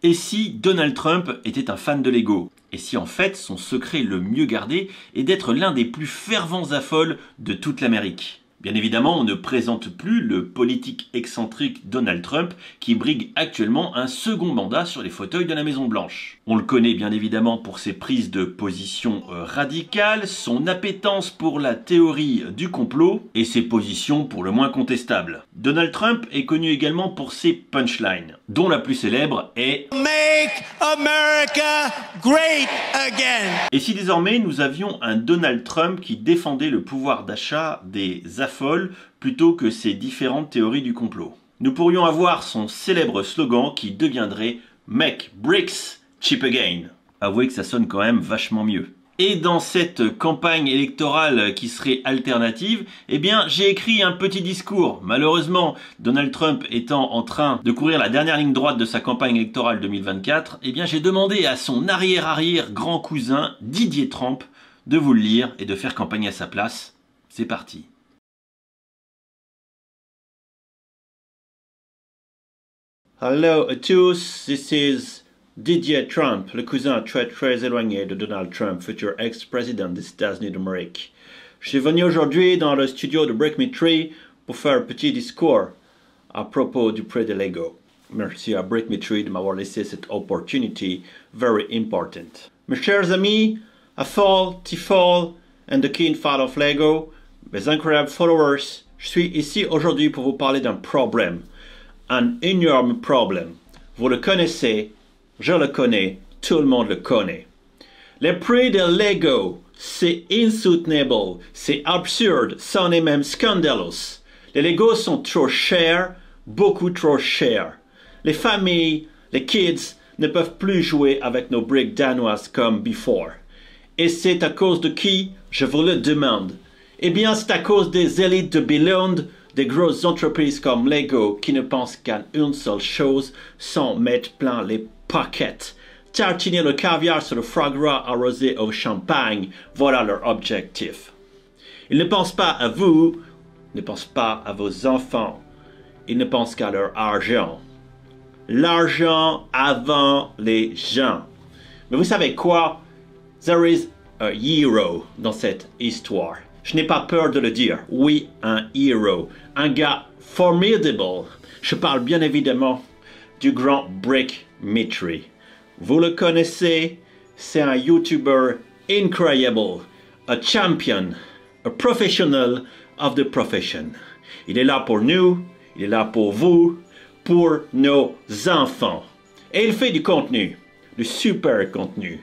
Et si Donald Trump était un fan de Lego? Et si en fait son secret le mieux gardé est d'être l'un des plus fervents affoles de toute l'Amérique? Bien évidemment, on ne présente plus le politique excentrique Donald Trump qui brigue actuellement un second mandat sur les fauteuils de la Maison Blanche. On le connaît bien évidemment pour ses prises de position radicales, son appétence pour la théorie du complot et ses positions pour le moins contestables. Donald Trump est connu également pour ses punchlines, dont la plus célèbre est Make America Great Again. Et si désormais nous avions un Donald Trump qui défendait le pouvoir d'achat des affoles plutôt que ses différentes théories du complot? Nous pourrions avoir son célèbre slogan qui deviendrait Make Bricks Cheap Again. Avouez que ça sonne quand même vachement mieux. Et dans cette campagne électorale qui serait alternative, eh bien j'ai écrit un petit discours. Malheureusement, Donald Trump étant en train de courir la dernière ligne droite de sa campagne électorale 2024, eh bien j'ai demandé à son arrière-arrière grand cousin Didier Trump de vous le lire et de faire campagne à sa place. C'est parti. Hello à tous, this is Didier Trump, le cousin très éloigné de Donald Trump, futur ex-président des États-Unis d'Amérique. Je suis venu aujourd'hui dans le studio de Brick Me Tree pour faire un petit discours à propos du prix de Lego. Merci à Brick Me Tree de m'avoir laissé cette opportunity very important. Mes chers amis, Afol, Tifol and the King Father of Lego, mes incroyables followers, je suis ici aujourd'hui pour vous parler d'un problème, un énorme problème. Vous le connaissez, je le connais, tout le monde le connaît. Les prix de Lego, c'est insoutenable, c'est absurde, c'en est même scandaleux. Les Legos sont trop chers, beaucoup trop chers. Les familles, les kids ne peuvent plus jouer avec nos briques danoises comme before. Et c'est à cause de qui? Je vous le demande. Eh bien, c'est à cause des élites de Billund, des grosses entreprises comme Lego qui ne pensent qu'à une seule chose, sans mettre plein les pockets. Tartiner le caviar sur le foie gras arrosé au champagne, voilà leur objectif. Ils ne pensent pas à vous, ne pensent pas à vos enfants, ils ne pensent qu'à leur argent. L'argent avant les gens. Mais vous savez quoi? There is a hero dans cette histoire. Je n'ai pas peur de le dire. Oui, un hero. Un gars formidable. Je parle bien évidemment du grand Brick Me Tree. Vous le connaissez, c'est un YouTuber incroyable, a champion, a professional of the profession. Il est là pour nous, il est là pour vous, pour nos enfants. Et il fait du contenu, du super contenu.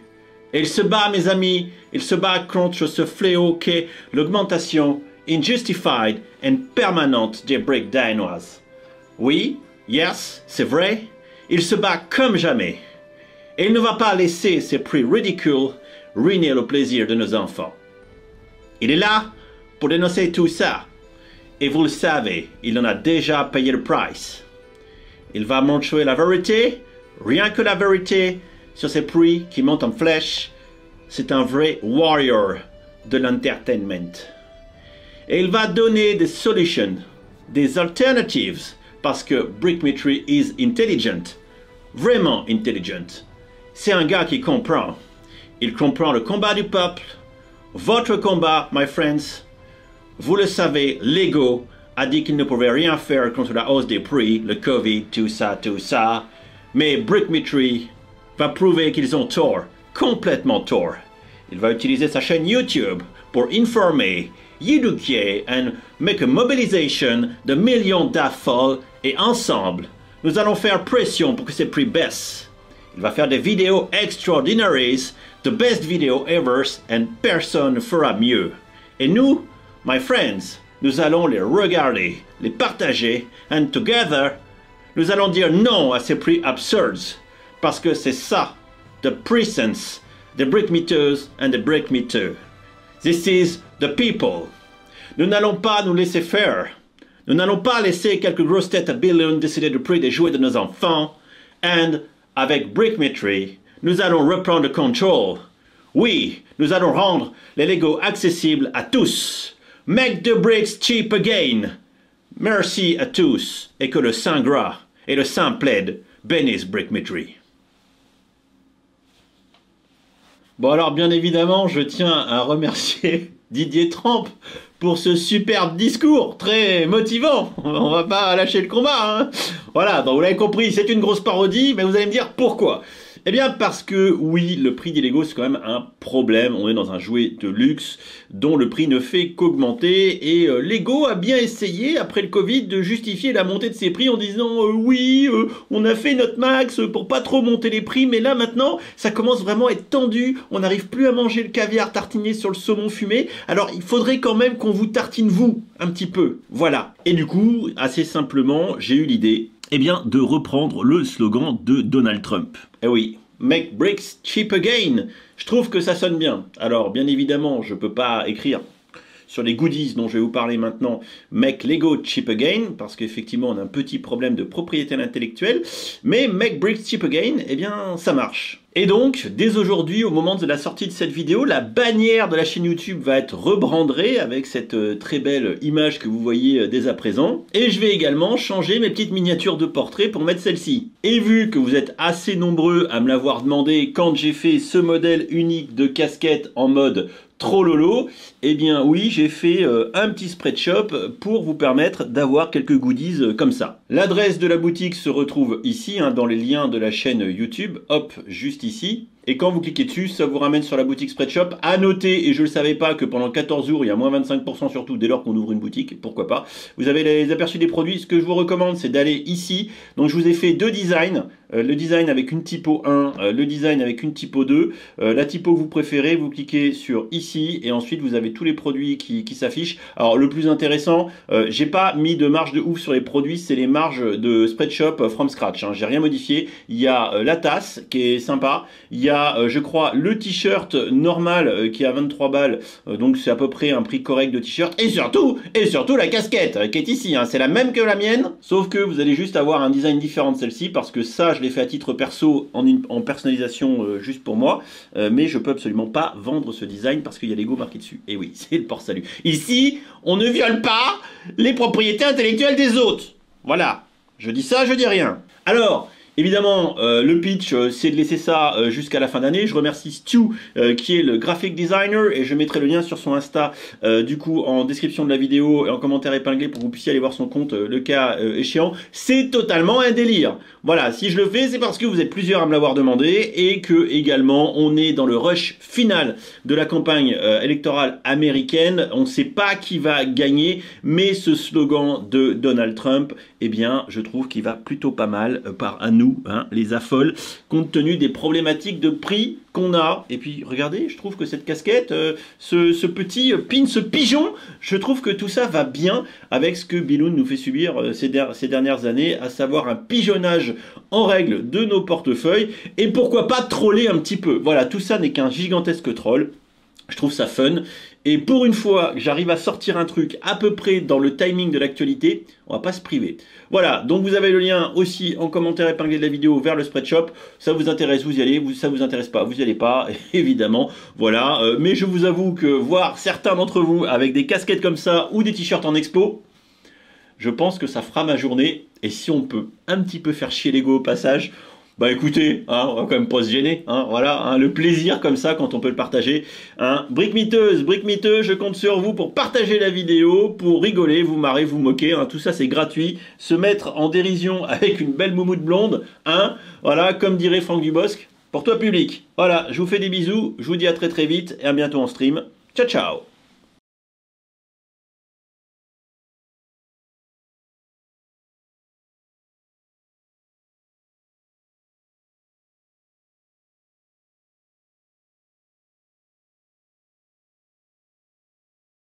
Et il se bat, mes amis, il se bat contre ce fléau qu'est l'augmentation injustified and permanente des briques danoises. Oui, yes, c'est vrai, il se bat comme jamais. Et il ne va pas laisser ces prix ridicules ruiner le plaisir de nos enfants. Il est là pour dénoncer tout ça. Et vous le savez, il en a déjà payé le prix. Il va montrer la vérité, rien que la vérité, sur ces prix qui montent en flèche. C'est un vrai warrior de l'entertainment. Et il va donner des solutions, des alternatives, parce que Brick Me Tree is intelligent, vraiment intelligent. C'est un gars qui comprend. Il comprend le combat du peuple, votre combat, my friends. Vous le savez, Lego a dit qu'il ne pouvait rien faire contre la hausse des prix, le Covid, tout ça. Mais Brick Me Tree va prouver qu'ils ont tort, complètement tort. Il va utiliser sa chaîne YouTube pour informer, éduquer and make a mobilisation de millions d'affoles et ensemble, nous allons faire pression pour que ces prix baissent. Il va faire des vidéos extraordinaires, the best video ever, and personne ne fera mieux. Et nous, my friends, nous allons les regarder, les partager, and together, nous allons dire non à ces prix absurdes, parce que c'est ça, the presence, the brick meters and the brick meter. This is the people. Nous n'allons pas nous laisser faire. Nous n'allons pas laisser quelques grosses têtes à Billund décider du prix des jouets de nos enfants. And avec Brick Me Tree, nous allons reprendre le contrôle. Oui, nous allons rendre les Lego accessibles à tous. Make the bricks cheap again. Merci à tous et que le Saint Gras et le Saint Plaid bénissent Brick Me Tree. Bon alors bien évidemment, je tiens à remercier Didier Tramp pour ce superbe discours, très motivant. On va pas lâcher le combat, hein. Voilà, donc vous l'avez compris, c'est une grosse parodie, mais vous allez me dire pourquoi. Eh bien parce que oui, le prix des Lego c'est quand même un problème. On est dans un jouet de luxe dont le prix ne fait qu'augmenter et Lego a bien essayé après le Covid de justifier la montée de ses prix en disant oui, on a fait notre max pour pas trop monter les prix, mais là maintenant ça commence vraiment à être tendu. On n'arrive plus à manger le caviar tartiné sur le saumon fumé. Alors il faudrait quand même qu'on vous tartine vous un petit peu. Voilà. Et du coup, assez simplement, j'ai eu l'idée de reprendre le slogan de Donald Trump. Eh oui, Make bricks cheap again. Je trouve que ça sonne bien. Alors, bien évidemment, je peux pas écrire sur les goodies dont je vais vous parler maintenant, Make Lego cheap again, parce qu'effectivement, on a un petit problème de propriété intellectuelle, mais Make bricks cheap again, eh bien, ça marche. Et donc, dès aujourd'hui, au moment de la sortie de cette vidéo, la bannière de la chaîne YouTube va être rebrandée avec cette très belle image que vous voyez dès à présent. Et je vais également changer mes petites miniatures de portrait pour mettre celle-ci. Et vu que vous êtes assez nombreux à me l'avoir demandé quand j'ai fait ce modèle unique de casquette en mode trop lolo, eh bien oui, j'ai fait un petit spreadshop pour vous permettre d'avoir quelques goodies comme ça. L'adresse de la boutique se retrouve ici, hein, dans les liens de la chaîne YouTube, hop, juste ici. Et quand vous cliquez dessus, ça vous ramène sur la boutique Spreadshop. À noter, et je ne le savais pas, que pendant 14 jours, il y a moins 25% surtout dès lors qu'on ouvre une boutique, pourquoi pas. Vous avez les aperçus des produits. Ce que je vous recommande, c'est d'aller ici. Donc je vous ai fait deux designs. Le design avec une typo 1, le design avec une typo 2. La typo que vous préférez, vous cliquez sur ici et ensuite vous avez tous les produits qui s'affichent. Alors le plus intéressant, j'ai pas mis de marge de ouf sur les produits, c'est les marges de Spreadshop from scratch, hein. J'ai rien modifié. Il y a la tasse qui est sympa. Il y a je crois le t-shirt normal qui est à 23 balles, donc c'est à peu près un prix correct de t-shirt, et surtout la casquette qui est ici, hein. C'est la même que la mienne, sauf que vous allez juste avoir un design différent de celle-ci, parce que ça je l'ai fait à titre perso en personnalisation juste pour moi, mais je peux absolument pas vendre ce design parce qu'il y a Lego marqué dessus. Et oui, c'est le port-salut. Ici, on ne viole pas les propriétés intellectuelles des autres. Voilà, je dis ça, je dis rien. Alors, évidemment, le pitch, c'est de laisser ça jusqu'à la fin d'année. Je remercie Stu, qui est le graphic designer, et je mettrai le lien sur son Insta, du coup, en description de la vidéo et en commentaire épinglé pour que vous puissiez aller voir son compte, le cas échéant. C'est totalement un délire. Voilà, si je le fais, c'est parce que vous êtes plusieurs à me l'avoir demandé, et que, également, on est dans le rush final de la campagne électorale américaine. On ne sait pas qui va gagner, mais ce slogan de Donald Trump, eh bien, je trouve qu'il va plutôt pas mal par à nous, hein, les affoles, compte tenu des problématiques de prix qu'on a. Et puis, regardez, je trouve que cette casquette, ce petit pin, ce pigeon, je trouve que tout ça va bien avec ce que Biloun nous fait subir ces dernières années, à savoir un pigeonnage en règle de nos portefeuilles, et pourquoi pas troller un petit peu. Voilà, tout ça n'est qu'un gigantesque troll. Je trouve ça fun. Et pour une fois que j'arrive à sortir un truc à peu près dans le timing de l'actualité, on va pas se priver. Voilà, donc vous avez le lien aussi en commentaire épinglé de la vidéo vers le Spreadshop. Ça vous intéresse, vous y allez. Ça vous intéresse pas, vous y allez pas, évidemment. Voilà, mais je vous avoue que voir certains d'entre vous avec des casquettes comme ça ou des t-shirts en expo, je pense que ça fera ma journée. Et si on peut un petit peu faire chier Lego au passage, bah écoutez, hein, on va quand même pas se gêner, hein, voilà, hein, le plaisir comme ça quand on peut le partager. Hein. Brique miteuse, je compte sur vous pour partager la vidéo, pour rigoler, vous marrer, vous moquer, hein, tout ça c'est gratuit. Se mettre en dérision avec une belle moumoute blonde, hein, voilà, comme dirait Franck Dubosc, pour toi public. Voilà, je vous fais des bisous, je vous dis à très vite et à bientôt en stream. Ciao ciao.